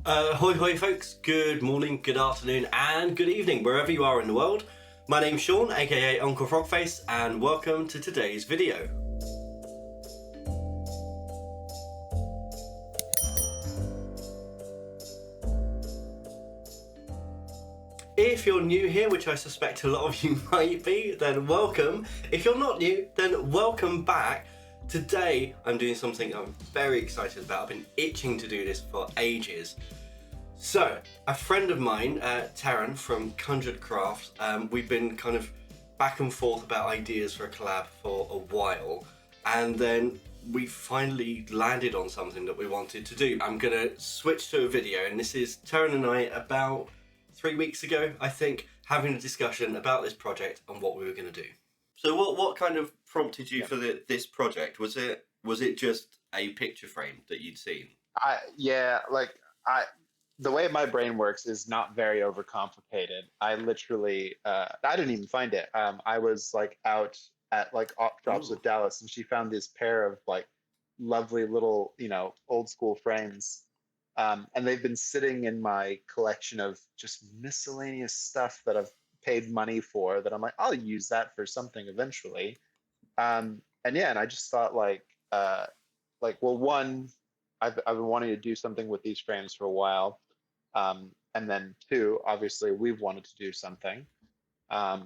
Hoi hoi folks, good morning, good afternoon and good evening wherever you are in the world. My name's Sean, aka Uncle Frogface, and welcome to today's video. If you're new here, which I suspect a lot of you might be, then welcome. If you're not new, then welcome back. Today I'm doing something I'm very excited about. I've been itching to do this for ages. So, a friend of mine, Terran from Conjured, we've been kind of back and forth about ideas for a collab for a while, and then we finally landed on something that we wanted to do. I'm gonna switch to a video, and this is Terran and I about 3 weeks ago, I think, having a discussion about this project and what we were gonna do. So what kind of prompted you for this project? Was it just a picture frame that you'd seen? The way my brain works is not very overcomplicated. I literally, I didn't even find it. I was like out at like op shops with Dallas, and she found this pair of like lovely little, old school frames. And they've been sitting in my collection of just miscellaneous stuff that I've paid money for that I'm like, I'll use that for something eventually. And I just thought well, one, I've been wanting to do something with these frames for a while. And then two, obviously we've wanted to do something. I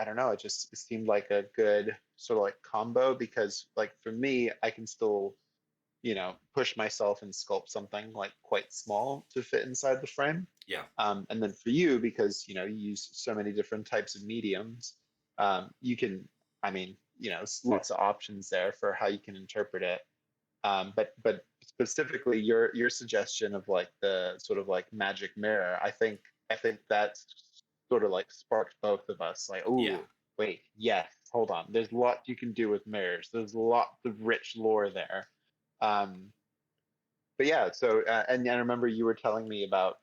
don't know, it seemed like a good sort of like combo, because like for me, I can still, push myself and sculpt something like quite small to fit inside the frame. Yeah. And then for you, because you use so many different types of mediums, you can, lots of options there for how you can interpret it. But specifically your suggestion of like the sort of like magic mirror, I think that sort of like sparked both of us. Like, oh, yeah. Wait, yes, hold on. There's lots you can do with mirrors. There's lots of rich lore there. But yeah, so and I remember you were telling me about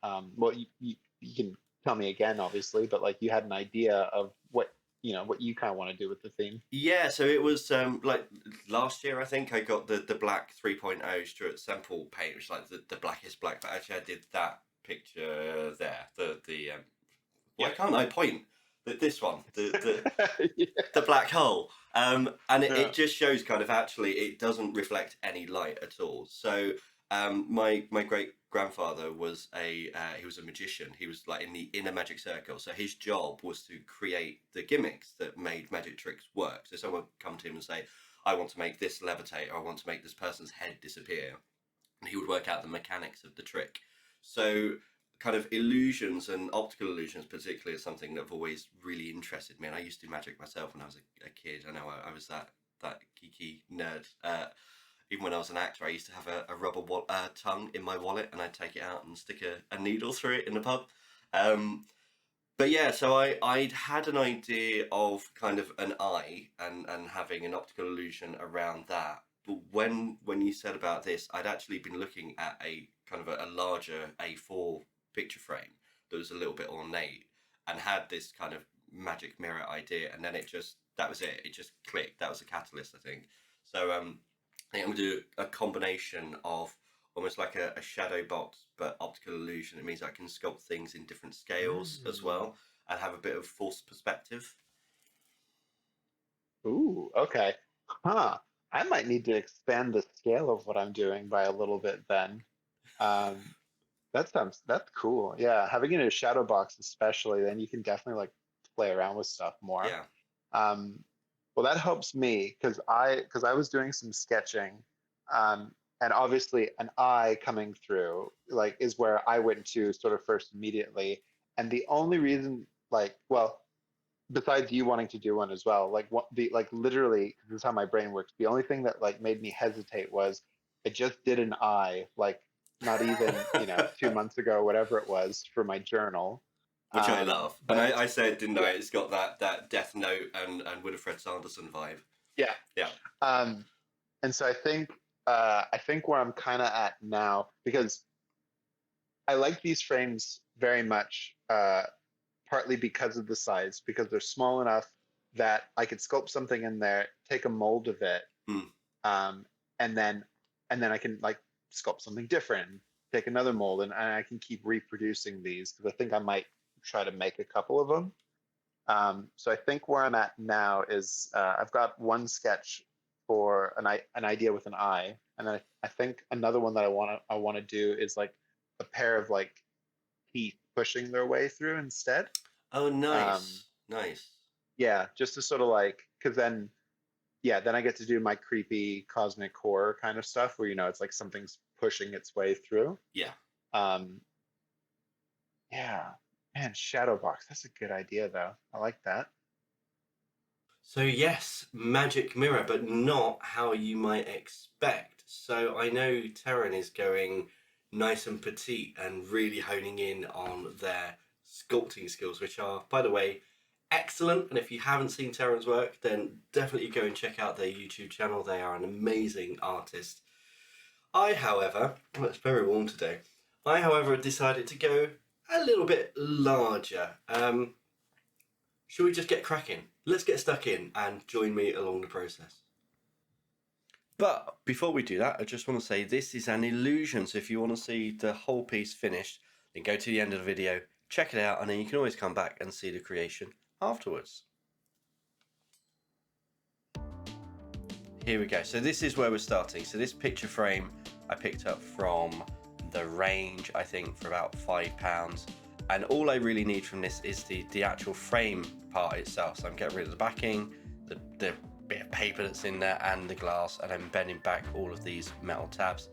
you can tell me again, obviously, but like you had an idea of what you kind of want to do with the theme. Yeah, so it was like last year, I think I got the Black 3.0 Stuart Semple paint, which is like the blackest black. But actually, I did that picture there. Why can't I point? This one, Yeah. the black hole, and it just shows kind of actually it doesn't reflect any light at all. So my great grandfather was he was a magician. He was like in the inner magic circle. So his job was to create the gimmicks that made magic tricks work. So someone would come to him and say, I want to make this levitate, or I want to make this person's head disappear. And he would work out the mechanics of the trick. So kind of illusions and optical illusions particularly is something that have always really interested me. And I used to do magic myself when I was a kid. I know I was that geeky nerd. Even when I was an actor, I used to have a rubber tongue in my wallet, and I'd take it out and stick a needle through it in the pub. But yeah, so I'd had an idea of kind of an eye and having an optical illusion around that. But when you said about this, I'd actually been looking at a kind of a larger A4 picture frame that was a little bit ornate and had this kind of magic mirror idea, and then that was it. It just clicked. That was a catalyst, I think. So I think I'm going to do a combination of almost like a shadow box, but optical illusion. It means I can sculpt things in different scales as well and have a bit of forced perspective. Ooh, okay. Huh. I might need to expand the scale of what I'm doing by a little bit then. Um, that's cool. Yeah, having it in a shadow box especially, then you can definitely like play around with stuff more. Yeah. Um, well, that helps me because I was doing some sketching, and obviously an eye coming through like is where I went to sort of first immediately. And the only reason, like, well, besides you wanting to do one as well, like what the like literally, this is how my brain works. The only thing that like made me hesitate was I just did an eye like not even 2 months ago, whatever it was, for my journal. Which I love. And But I said, didn't I? yeah, It's got that Death Note and Winifred Sanderson vibe. yeah. Yeah. Um, and so I think where I'm kind of at now, because I like these frames very much, partly because of the size, because they're small enough that I could sculpt something in there, take a mold of it, Mm. and then and then I can like sculpt something different, take another mold, and I can keep reproducing these because I think I might try to make a couple of them. So I think where I'm at now is I've got one sketch for an idea with an eye, and then I think another one that I want to do is like a pair of like teeth pushing their way through instead. Oh, Um, nice, nice. yeah, just to sort of like, because then yeah, then I get to do my creepy cosmic horror kind of stuff where it's like something's pushing its way through. Yeah. Um, yeah, man, shadow box. That's a good idea though. I like that. So yes, magic mirror, but not how you might expect. So I know Terran is going nice and petite and really honing in on their sculpting skills, which are, by the way, excellent. And if you haven't seen Terran's work, then definitely go and check out their YouTube channel. They are an amazing artist. However, it's very warm today. However, decided to go a little bit larger. Should we just get cracking? Let's get stuck in and join me along the process. But before we do that, I just want to say this is an illusion. So if you want to see the whole piece finished, then go to the end of the video, check it out, and then you can always come back and see the creation afterwards. Here we go. So this is where we're starting. So this picture frame I picked up from the range, I think, for about £5. And all I really need from this is the actual frame part itself. So I'm getting rid of the backing, the bit of paper that's in there, and the glass, and I'm bending back all of these metal tabs.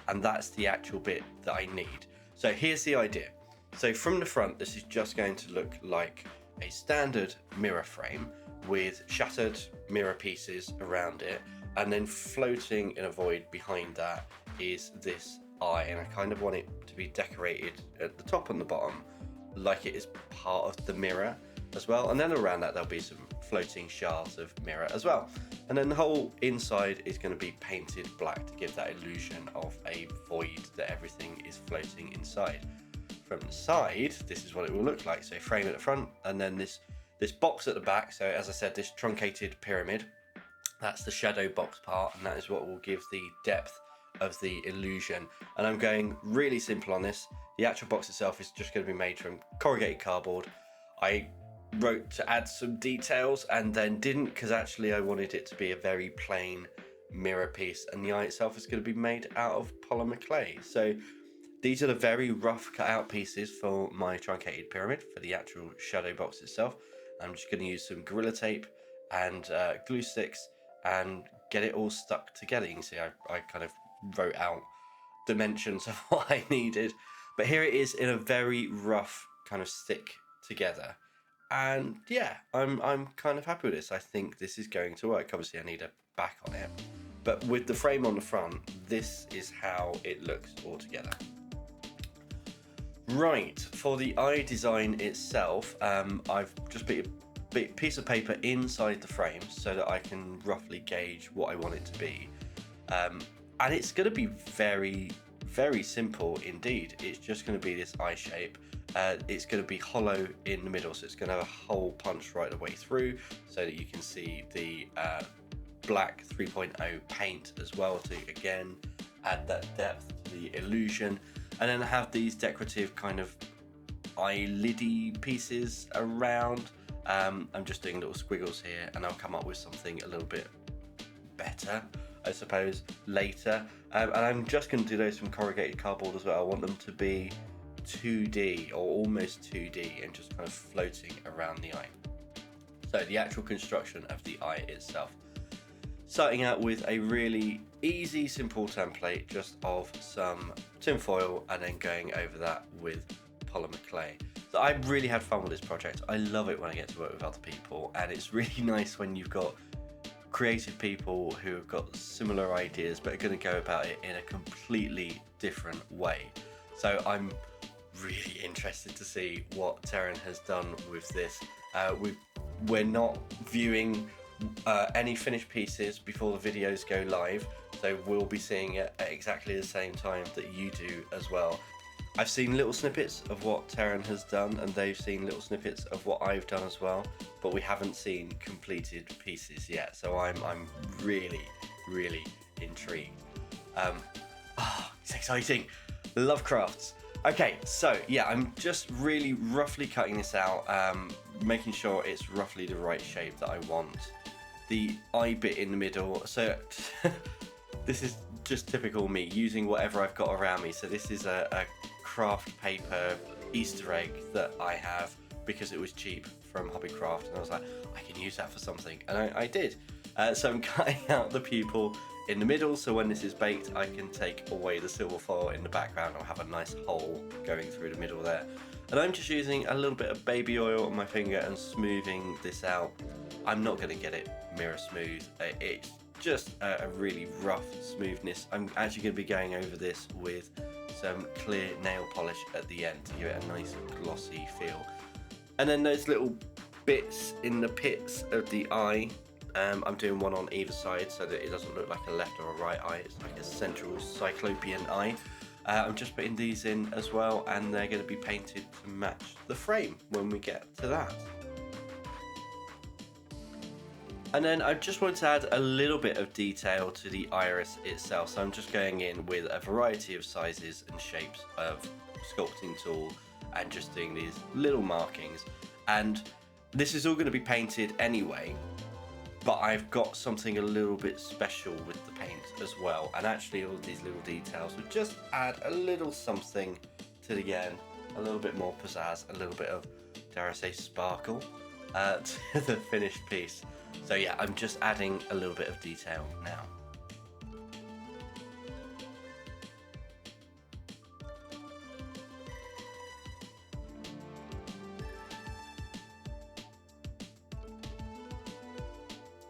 And that's the actual bit that I need. So here's the idea. So from the front, this is just going to look like a standard mirror frame with shattered mirror pieces around it. And then floating in a void behind that is this eye. And I kind of want it to be decorated at the top and the bottom like it is part of the mirror as well, and then around that there'll be some floating shards of mirror as well, and then the whole inside is going to be painted black to give that illusion of a void that everything is floating inside. From the side, this is what it will look like. So frame at the front, and then this box at the back. So as I said, this truncated pyramid, that's the shadow box part, and that is what will give the depth of the illusion. And I'm going really simple on this. The actual box itself is just going to be made from corrugated cardboard. I wrote to add some details and then didn't, because actually I wanted it to be a very plain mirror piece, and the eye itself is going to be made out of polymer clay. So these are the very rough cut out pieces for my truncated pyramid for the actual shadow box itself. I'm just going to use some Gorilla Tape and glue sticks and get it all stuck together. You can see I kind of wrote out dimensions of what I needed, but here it is in a very rough kind of stick together. And yeah, I'm kind of happy with this. I think this is going to work. Obviously I need a back on it, but with the frame on the front, this is how it looks all together. Right, for the eye design itself, I've just put a piece of paper inside the frame so that I can roughly gauge what I want it to be. And it's going to be very, very simple indeed. It's just going to be this eye shape. It's going to be hollow in the middle, so it's going to have a hole punched right the way through so that you can see the black 3.0 paint as well to, again, add that depth to the illusion. And then I have these decorative kind of eyeliddy pieces around. I'm just doing little squiggles here, and I'll come up with something a little bit better, I suppose, later. And I'm just going to do those from corrugated cardboard as well. I want them to be 2D or almost 2D and just kind of floating around the eye. So the actual construction of the eye itself. Starting out with a really easy, simple template just of some tin foil and then going over that with polymer clay. So I really had fun with this project. I love it when I get to work with other people, and it's really nice when you've got creative people who have got similar ideas but are going to go about it in a completely different way. So I'm really interested to see what Terran has done with this. We're not viewing any finished pieces before the videos go live, so we'll be seeing it at exactly the same time that you do as well. I've seen little snippets of what Terran has done, and they've seen little snippets of what I've done as well, but we haven't seen completed pieces yet, so I'm really, really intrigued. It's exciting. Love crafts. Okay, so yeah, I'm just really roughly cutting this out, making sure it's roughly the right shape that I want. The eye bit in the middle, so this is just typical me, using whatever I've got around me. So this is a craft paper Easter egg that I have because it was cheap from Hobbycraft, and I was like, I can use that for something, and I did. So I'm cutting out the pupil in the middle, so when this is baked I can take away the silver foil in the background. I'll have a nice hole going through the middle there, and I'm just using a little bit of baby oil on my finger and smoothing this out. I'm not going to get it mirror smooth, it's just a really rough smoothness. I'm actually going to be going over this with some clear nail polish at the end to give it a nice glossy feel. And then those little bits in the pits of the eye, I'm doing one on either side so that it doesn't look like a left or a right eye. It's like a central cyclopean eye. I'm just putting these in as well, and they're going to be painted to match the frame when we get to that. And then I just wanted to add a little bit of detail to the iris itself. So I'm just going in with a variety of sizes and shapes of sculpting tool and just doing these little markings. And this is all going to be painted anyway, but I've got something a little bit special with the paint as well. And actually all these little details would just add a little something to the end, a little bit more pizzazz, a little bit of, dare I say, sparkle to the finished piece. So yeah, I'm just adding a little bit of detail now.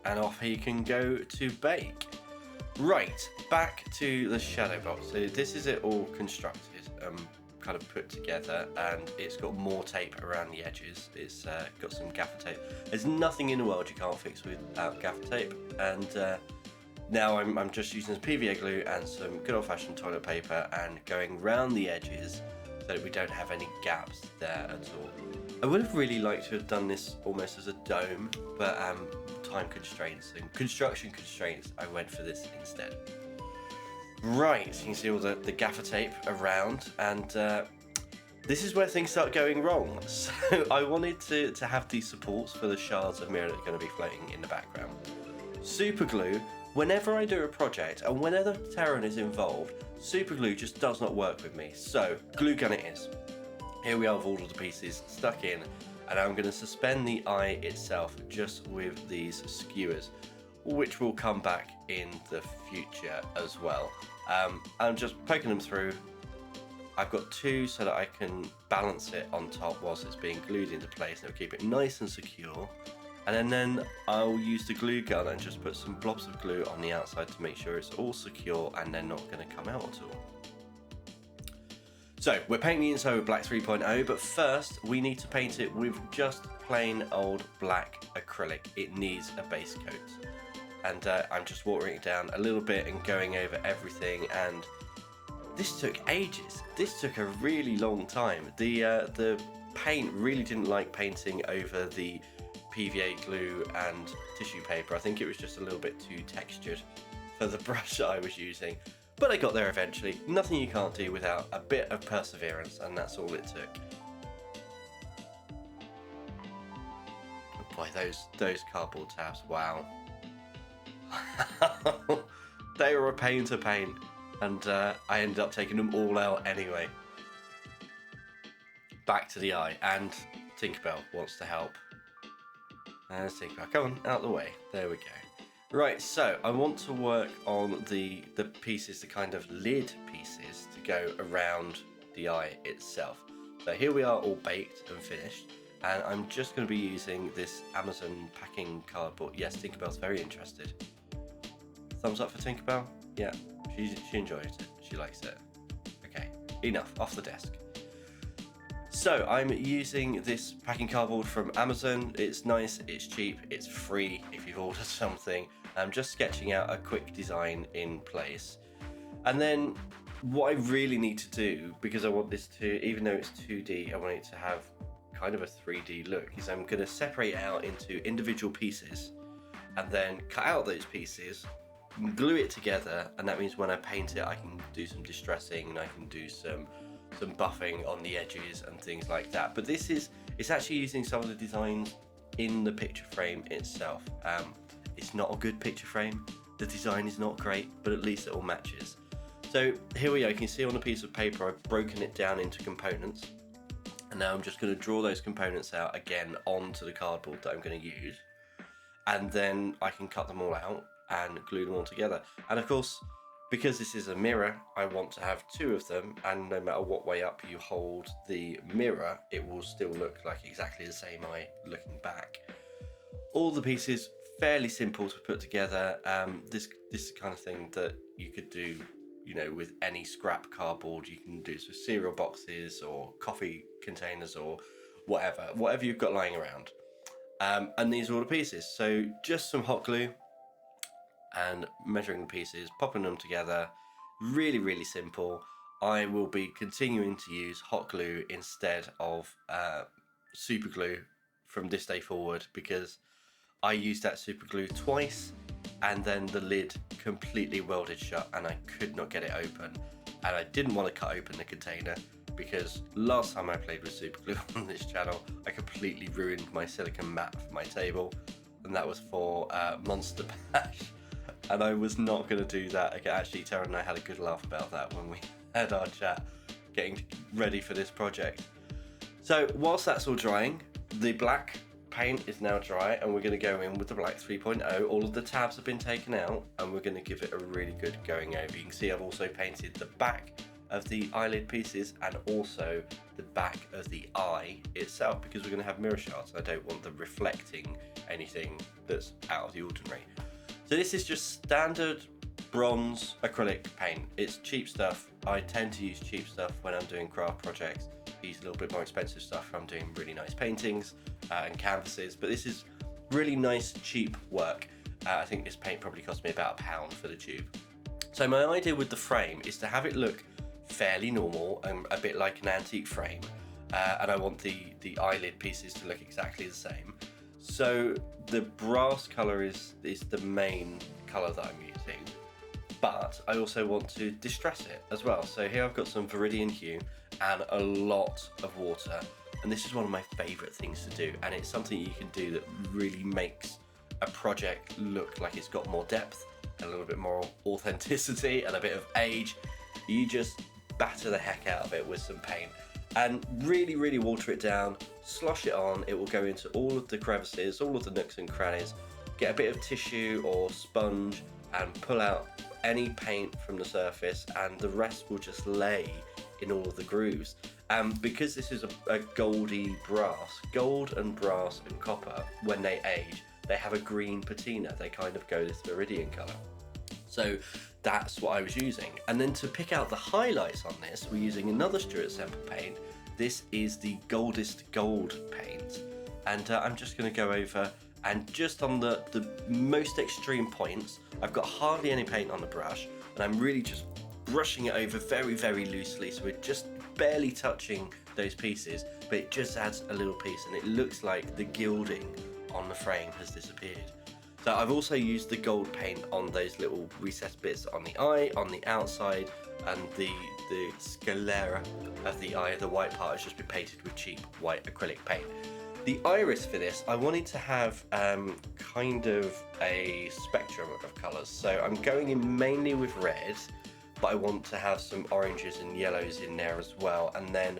And off he can go to bake. Right, back to the shadow box. So this is it all constructed, kind of put together, and it's got more tape around the edges. It's got some gaffer tape. There's nothing in the world you can't fix without gaffer tape, and now I'm just using some PVA glue and some good old-fashioned toilet paper and going round the edges so that we don't have any gaps there at all. I would have really liked to have done this almost as a dome, but time constraints and construction constraints, I went for this instead. Right, you can see all the gaffer tape around, and this is where things start going wrong. So I wanted to have these supports for the shards of mirror that are going to be floating in the background. Super glue, whenever I do a project and whenever Terran is involved, super glue just does not work with me. So glue gun it is. Here we are with all of the pieces stuck in, and I'm going to suspend the eye itself just with these skewers, which will come back in the future as well. I'm just poking them through. I've got two so that I can balance it on top whilst it's being glued into place, and it'll keep it nice and secure. And then I'll use the glue gun and just put some blobs of glue on the outside to make sure it's all secure and they're not going to come out at all. So we're painting the inside with Black 3.0, but first we need to paint it with just plain old black acrylic. It needs a base coat. And I'm just watering it down a little bit and going over everything, and this took ages. This took a really long time. The paint really didn't like painting over the PVA glue and tissue paper. I think it was just a little bit too textured for the brush that I was using. But I got there eventually. Nothing you can't do without a bit of perseverance, and that's all it took. Oh boy, those cardboard tabs, wow. They were a pain to paint, and I ended up taking them all out anyway. Back to the eye, and Tinkerbell wants to help. There's Tinkerbell, come on, out the way. There we go. Right, so I want to work on the pieces, the kind of lid pieces to go around the eye itself. So here we are all baked and finished, and I'm just going to be using this Amazon packing cardboard. Yes, Tinkerbell's very interested. Thumbs up for Tinkerbell? Yeah, she enjoys it. She likes it. Okay, enough, off the desk. So I'm using this packing cardboard from Amazon. It's nice, it's cheap, it's free if you've ordered something. I'm just sketching out a quick design in place. And then what I really need to do, because I want this to, even though it's 2D, I want it to have kind of a 3D look, is I'm going to separate it out into individual pieces and then cut out those pieces glue it together, and that means when I paint it, I can do some distressing and I can do some buffing on the edges and things like that. But it's actually using some of the designs in the picture frame itself. It's not a good picture frame. The design is not great, but at least it all matches. So here we go. You can see on a piece of paper, I've broken it down into components. And now I'm just going to draw those components out again onto the cardboard that I'm going to use. And then I can cut them all out and glue them all together. And of course, because this is a mirror, I want to have two of them, and no matter what way up you hold the mirror, it will still look like exactly the same eye looking back. All the pieces fairly simple to put together. This is the kind of thing that you could do, you know, with any scrap cardboard. You can do this with cereal boxes or coffee containers or whatever you've got lying around. And these are all the pieces. So just some hot glue and measuring the pieces, popping them together. Really, really simple. I will be continuing to use hot glue instead of super glue from this day forward, because I used that super glue twice and then the lid completely welded shut and I could not get it open. And I didn't want to cut open the container, because last time I played with super glue on this channel, I completely ruined my silicone mat for my table, and that was for Monster Bash. And I was not going to do that again. Actually, Terran and I had a good laugh about that when we had our chat getting ready for this project. So whilst that's all drying, the black paint is now dry, and we're going to go in with the Black 3.0. All of the tabs have been taken out, and we're going to give it a really good going over. You can see I've also painted the back of the eyelid pieces and also the back of the eye itself, because we're going to have mirror shards. I don't want them reflecting anything that's out of the ordinary. So this is just standard bronze acrylic paint. It's cheap stuff. I tend to use cheap stuff when I'm doing craft projects. I use a little bit more expensive stuff when I'm doing really nice paintings and canvases, but this is really nice cheap work. I think this paint probably cost me about £1 for the tube. So my idea with the frame is to have it look fairly normal and a bit like an antique frame, and I want the eyelid pieces to look exactly the same. So the brass colour is the main colour that I'm using, but I also want to distress it as well. So here I've got some Viridian hue and a lot of water, and this is one of my favourite things to do, and it's something you can do that really makes a project look like it's got more depth, a little bit more authenticity and a bit of age. You just batter the heck out of it with some paint and really, really water it down, slosh it on. It will go into all of the crevices, all of the nooks and crannies. Get a bit of tissue or sponge and pull out any paint from the surface, and the rest will just lay in all of the grooves. Because this is a goldy brass, gold and brass and copper, when they age, they have a green patina. They kind of go this Viridian colour. So that's what I was using. And then to pick out the highlights on this, we're using another Stuart Semple paint. This is the Goldest Gold paint. And I'm just going to go over, and just on the most extreme points, I've got hardly any paint on the brush, and I'm really just brushing it over very, very loosely. So we're just barely touching those pieces, but it just adds a little piece, and it looks like the gilding on the frame has disappeared. So I've also used the gold paint on those little recessed bits on the eye, on the outside, and the sclera of the eye, the white part, has just been painted with cheap white acrylic paint. The iris for this, I wanted to have kind of a spectrum of colours. So I'm going in mainly with red, but I want to have some oranges and yellows in there as well. And then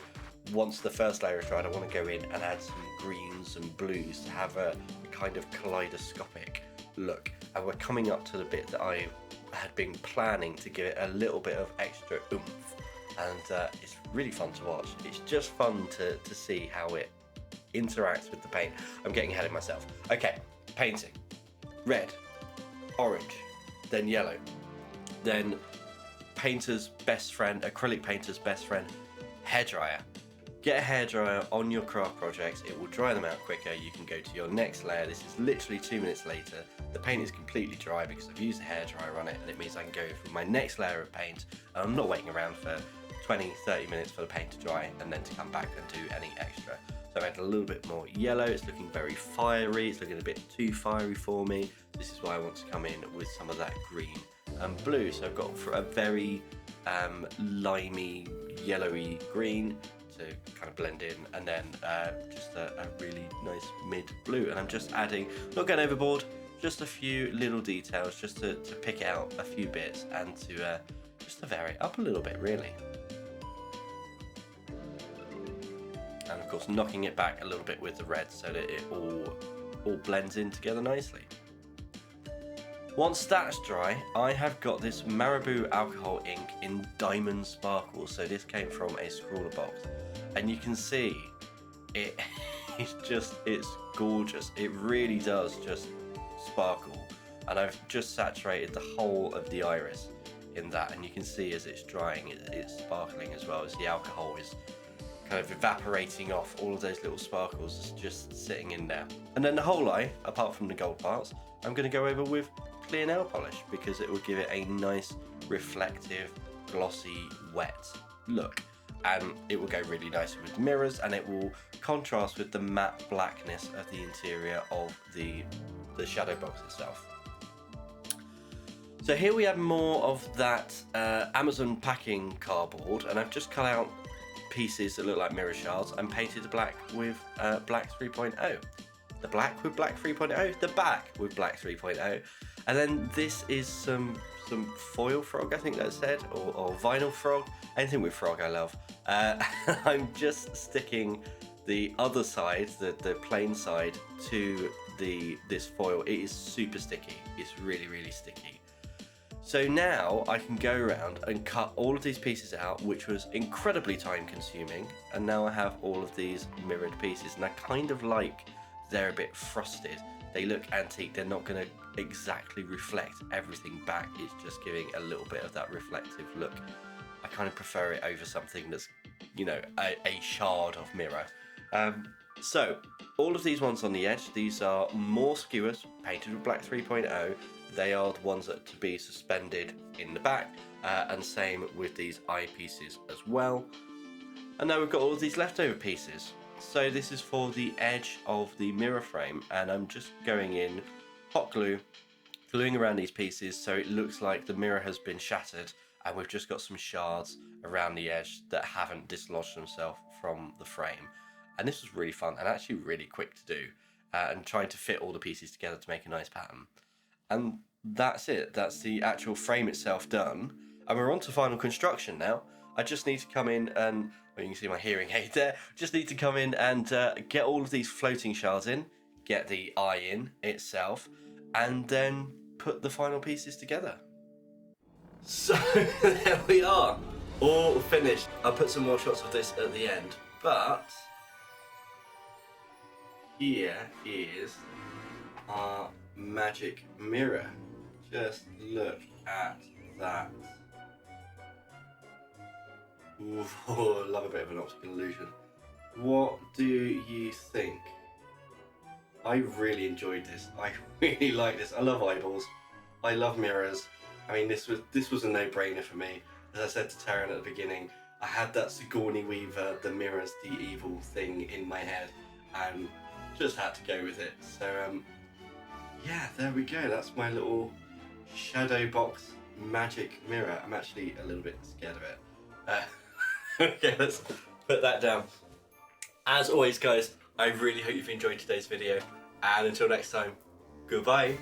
once the first layer is dried, I want to go in and add some greens and blues to have a kind of kaleidoscopic look. And we're coming up to the bit that I had been planning to give it a little bit of extra oomph, and it's really fun to watch. It's just fun to see how it interacts with the paint. I'm getting ahead of myself. Okay, painting. Red, orange, then yellow, then painter's best friend, acrylic painter's best friend, hairdryer. Get a hairdryer on your craft projects. It will dry them out quicker. You can go to your next layer. This is literally 2 minutes later. The paint is completely dry because I've used a hairdryer on it, and it means I can go for my next layer of paint, and I'm not waiting around for 20-30 minutes for the paint to dry and then to come back and do any extra. So I've added a little bit more yellow. It's looking very fiery. It's looking a bit too fiery for me. This is why I want to come in with some of that green and blue. So I've got for a very limey, yellowy green to kind of blend in, and then just a really nice mid blue. And I'm just adding, not going overboard, just a few little details just to pick out a few bits and to just to vary it up a little bit, really. And of course knocking it back a little bit with the red so that it all blends in together nicely. Once that's dry, I have got this Marabou alcohol ink in Diamond Sparkle. So this came from a scrawler box, and you can see it it's gorgeous. It really does just sparkle, and I've just saturated the whole of the iris in that, and you can see as it's drying it's sparkling as well, as the alcohol is kind of evaporating off all of those little sparkles just sitting in there. And then the whole eye, apart from the gold parts, I'm going to go over with clear nail polish because it will give it a nice reflective, glossy, wet look, and it will go really nicely with the mirrors, and it will contrast with the matte blackness of the interior of the shadow box itself. So here we have more of that Amazon packing cardboard, and I've just cut out pieces that look like mirror shards and painted the black with Black 3.0. The black with Black 3.0, the back with Black 3.0, and then this is some foil frog, I think that said, or vinyl frog. Anything with frog I love. I'm just sticking the other side, the plain side, to this foil. It is super sticky. It's really, really sticky. So now I can go around and cut all of these pieces out, which was incredibly time consuming, and now I have all of these mirrored pieces, and I kind of like they're a bit frosted. They look antique. They're not going to exactly reflect everything back. It's just giving a little bit of that reflective look. I kind of prefer it over something that's, you know, a shard of mirror. So all of these ones on the edge, these are more skewers painted with Black 3.0. They are the ones that are to be suspended in the back, and same with these eyepieces as well. And now we've got all of these leftover pieces. So this is for the edge of the mirror frame, and I'm just going in hot glue, gluing around these pieces so it looks like the mirror has been shattered, and we've just got some shards around the edge that haven't dislodged themselves from the frame. And this was really fun and actually really quick to do, and trying to fit all the pieces together to make a nice pattern. And that's it. That's the actual frame itself done, and we're on to final construction now. I just need to come in and, well, you can see my hearing aid there, just need to come in and get all of these floating shards in, get the eye in itself, and then put the final pieces together. So there we are, all finished. I'll put some more shots of this at the end, but here is our magic mirror. Just look at that. Ooh, I love a bit of an optical illusion. What do you think? I really enjoyed this. I really like this. I love eyeballs. I love mirrors. I mean, this was a no-brainer for me. As I said to Terran at the beginning, I had that Sigourney Weaver, the mirrors, the evil thing in my head, and just had to go with it. So yeah, there we go. That's my little shadow box magic mirror. I'm actually a little bit scared of it. Okay, let's put that down. As always, guys, I really hope you've enjoyed today's video, and until next time, goodbye.